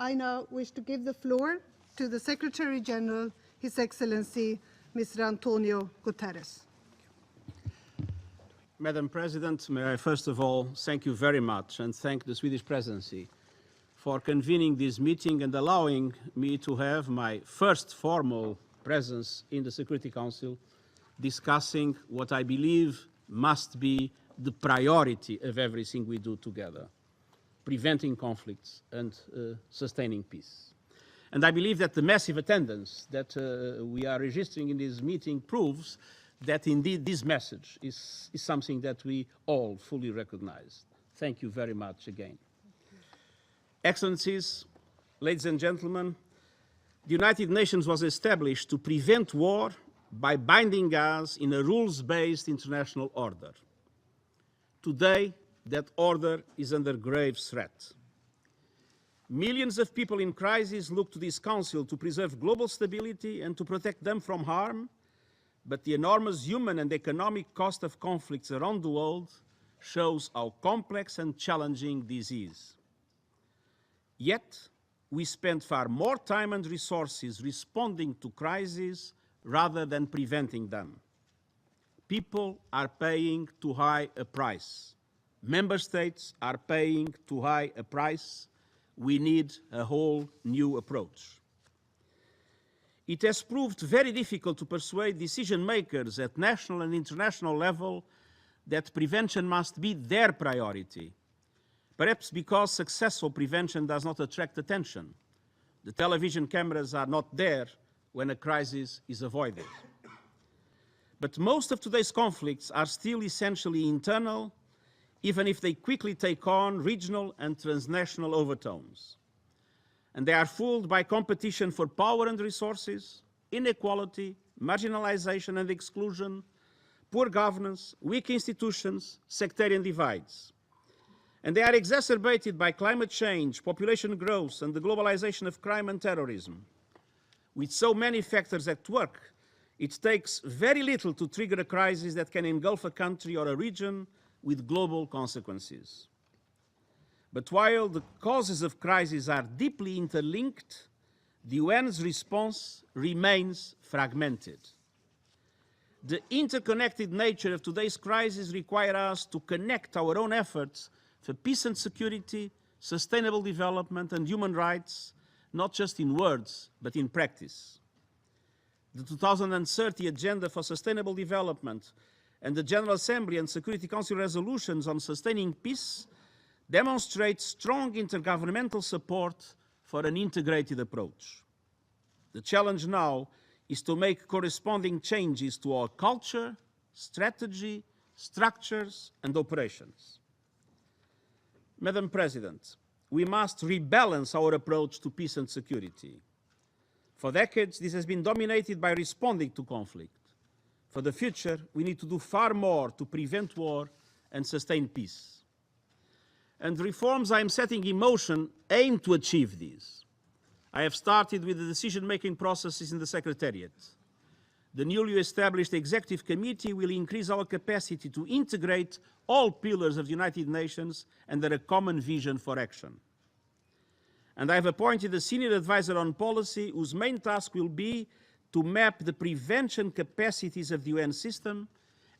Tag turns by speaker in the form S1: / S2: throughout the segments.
S1: I now wish to give the floor to the Secretary General, His Excellency, Mr. António Guterres.
S2: Madam President, may I first of all thank you very much and thank the Swedish Presidency for convening this meeting and allowing me to have my first formal presence in the Security Council discussing what I believe must be the priority of everything we do together: preventing conflicts and sustaining peace. And I believe that the massive attendance that we are registering in this meeting proves that indeed this message is something that we all fully recognize. Thank you very much again. Excellencies, ladies and gentlemen, the United Nations was established to prevent war by binding us in a rules-based international order. Today, that order is under grave threat. Millions of people in crisis look to this Council to preserve global stability and to protect them from harm, but the enormous human and economic cost of conflicts around the world shows how complex and challenging this is. Yet, we spend far more time and resources responding to crises rather than preventing them. People are paying too high a price. Member states are paying too high a price. We need a whole new approach. It has proved very difficult to persuade decision makers at national and international level that prevention must be their priority, perhaps because successful prevention does not attract attention. The television cameras are not there when a crisis is avoided. But most of today's conflicts are still essentially internal, even if they quickly take on regional and transnational overtones. And they are fueled by competition for power and resources, inequality, marginalization and exclusion, poor governance, weak institutions, sectarian divides. And they are exacerbated by climate change, population growth, and the globalization of crime and terrorism. With so many factors at work, it takes very little to trigger a crisis that can engulf a country or a region with global consequences. But while the causes of crises are deeply interlinked, the UN's response remains fragmented. The interconnected nature of today's crisis requires us to connect our own efforts for peace and security, sustainable development and human rights, not just in words, but in practice. The 2030 Agenda for Sustainable Development and the General Assembly and Security Council resolutions on sustaining peace demonstrate strong intergovernmental support for an integrated approach. The challenge now is to make corresponding changes to our culture, strategy, structures, and operations. Madam President, we must rebalance our approach to peace and security. For decades, this has been dominated by responding to conflict. For the future, we need to do far more to prevent war and sustain peace. And the reforms I am setting in motion aim to achieve this. I have started with the decision-making processes in the Secretariat. The newly established Executive Committee will increase our capacity to integrate all pillars of the United Nations under a common vision for action. And I have appointed a senior advisor on policy whose main task will be to map the prevention capacities of the UN system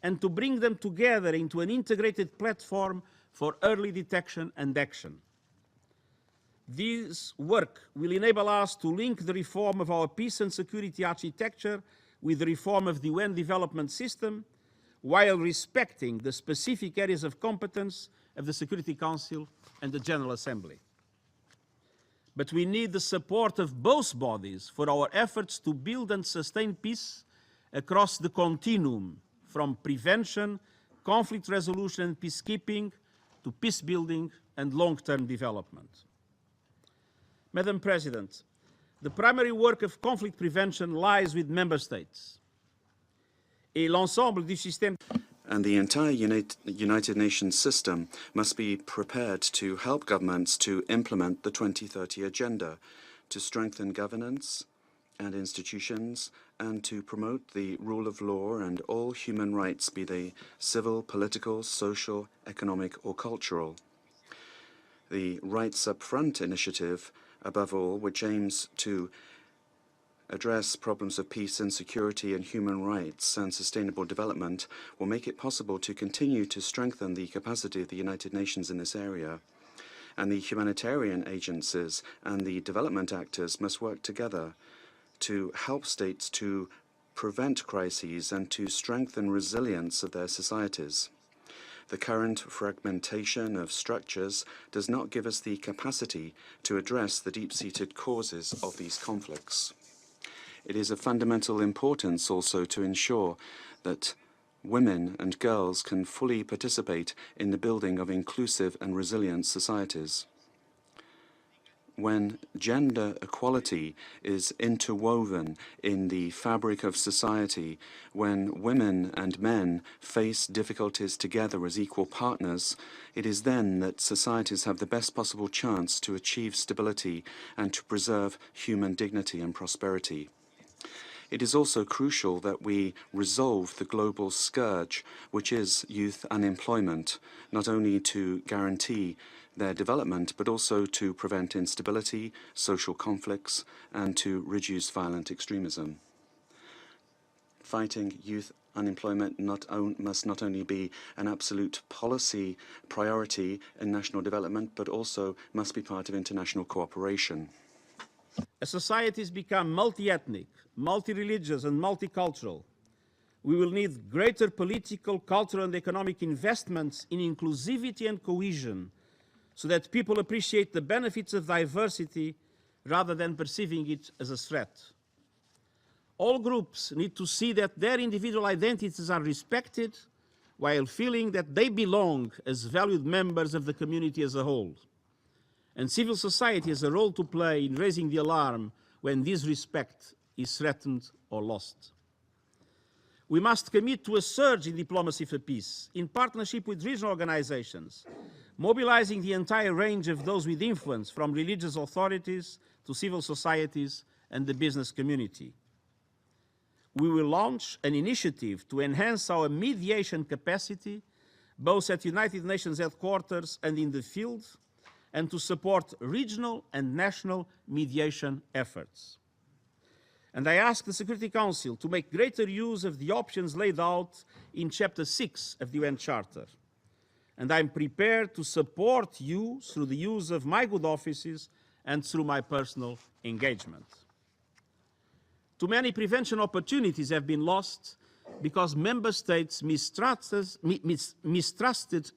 S2: and to bring them together into an integrated platform for early detection and action. This work will enable us to link the reform of our peace and security architecture with the reform of the UN development system, while respecting the specific areas of competence of the Security Council and the General Assembly. But we need the support of both bodies for our efforts to build and sustain peace across the continuum, from prevention, conflict resolution and peacekeeping, to peace building and long-term development. Madam President, the primary work of conflict prevention lies with member states. Et l'ensemble du système.
S3: And the entire United Nations system must be prepared to help governments to implement the 2030 Agenda, to strengthen governance and institutions, and to promote the rule of law and all human rights, be they civil, political, social, economic, or cultural. The Rights Up Front initiative above all, which aims to address problems of peace and security and human rights and sustainable development, will make it possible to continue to strengthen the capacity of the United Nations in this area. And the humanitarian agencies and the development actors must work together to help states to prevent crises and to strengthen resilience of their societies. The current fragmentation of structures does not give us the capacity to address the deep-seated causes of these conflicts. It is of fundamental importance also to ensure that women and girls can fully participate in the building of inclusive and resilient societies. When gender equality is interwoven in the fabric of society, when women and men face difficulties together as equal partners, it is then that societies have the best possible chance to achieve stability and to preserve human dignity and prosperity. It is also crucial that we resolve the global scourge, which is youth unemployment, not only to guarantee their development, but also to prevent instability, social conflicts, and to reduce violent extremism. Fighting youth unemployment must not only be an absolute policy priority in national development, but also must be part of international cooperation.
S2: As societies become multi-ethnic, multi-religious and multicultural, we will need greater political, cultural and economic investments in inclusivity and cohesion so that people appreciate the benefits of diversity rather than perceiving it as a threat. All groups need to see that their individual identities are respected while feeling that they belong as valued members of the community as a whole. And civil society has a role to play in raising the alarm when this respect is threatened or lost. We must commit to a surge in diplomacy for peace, in partnership with regional organizations, mobilizing the entire range of those with influence, from religious authorities to civil societies and the business community. We will launch an initiative to enhance our mediation capacity, both at United Nations headquarters and in the field, and to support regional and national mediation efforts. And I ask the Security Council to make greater use of the options laid out in Chapter 6 of the UN Charter. And I'm prepared to support you through the use of my good offices and through my personal engagement. Too many prevention opportunities have been lost because member states mistrusted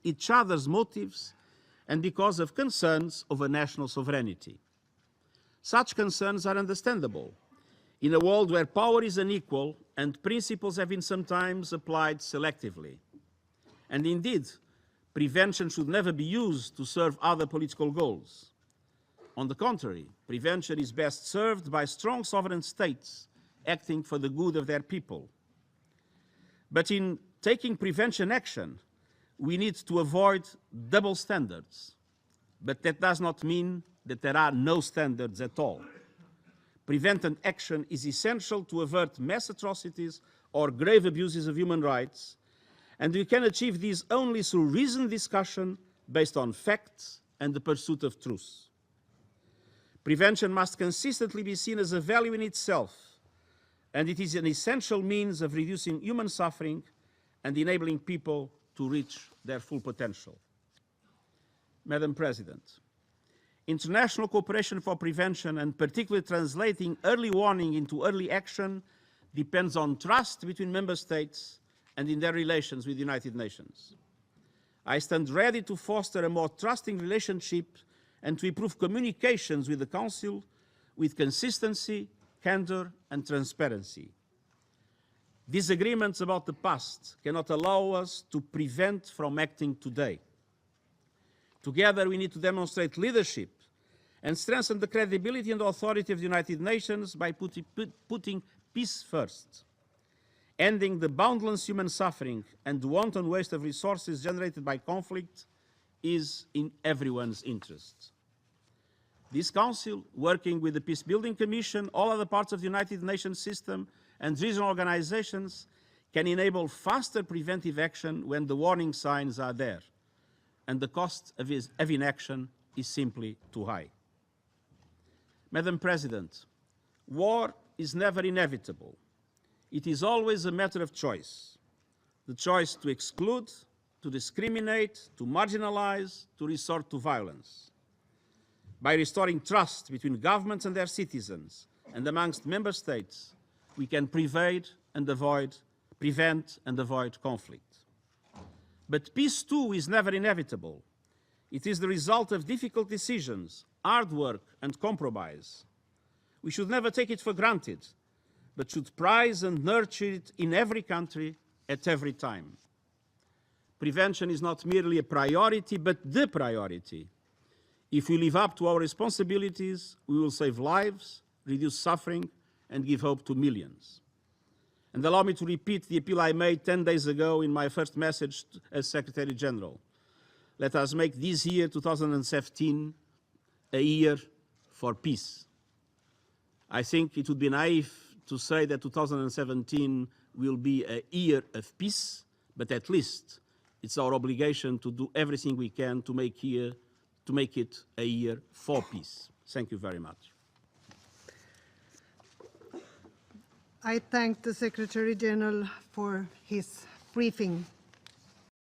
S2: each other's motives and because of concerns over national sovereignty. Such concerns are understandable in a world where power is unequal and principles have been sometimes applied selectively. And indeed, prevention should never be used to serve other political goals. On the contrary, prevention is best served by strong sovereign states acting for the good of their people. But in taking prevention action, we need to avoid double standards. But that does not mean that there are no standards at all. Preventive action is essential to avert mass atrocities or grave abuses of human rights, and we can achieve this only through reasoned discussion based on facts and the pursuit of truth. Prevention must consistently be seen as a value in itself, and it is an essential means of reducing human suffering and enabling people to reach their full potential. Madam President, international cooperation for prevention, and particularly translating early warning into early action, depends on trust between member states and in their relations with the United Nations. I stand ready to foster a more trusting relationship and to improve communications with the Council with consistency, candor and transparency. Disagreements about the past cannot allow us to prevent from acting today. Together we need to demonstrate leadership and strengthen the credibility and authority of the United Nations by putting peace first. Ending the boundless human suffering and the wanton waste of resources generated by conflict is in everyone's interest. This Council, working with the Peacebuilding Commission, all other parts of the United Nations system and regional organizations, can enable faster preventive action when the warning signs are there, and the cost of inaction is simply too high. Madam President, war is never inevitable. It is always a matter of choice. The choice to exclude, to discriminate, to marginalize, to resort to violence. By restoring trust between governments and their citizens and amongst member states, we can prevent and avoid conflict. But peace too is never inevitable. It is the result of difficult decisions, hard work and compromise. We should never take it for granted, but should prize and nurture it in every country at every time. Prevention is not merely a priority, but the priority. If we live up to our responsibilities, we will save lives, reduce suffering, and give hope to millions. And allow me to repeat the appeal I made 10 days ago in my first message as Secretary General. Let us make this year, 2017, a year for peace. I think it would be naive to say that 2017 will be a year of peace, but at least it's our obligation to do everything we can to make it a year for peace. Thank you very much.
S1: I thank the Secretary General for his briefing.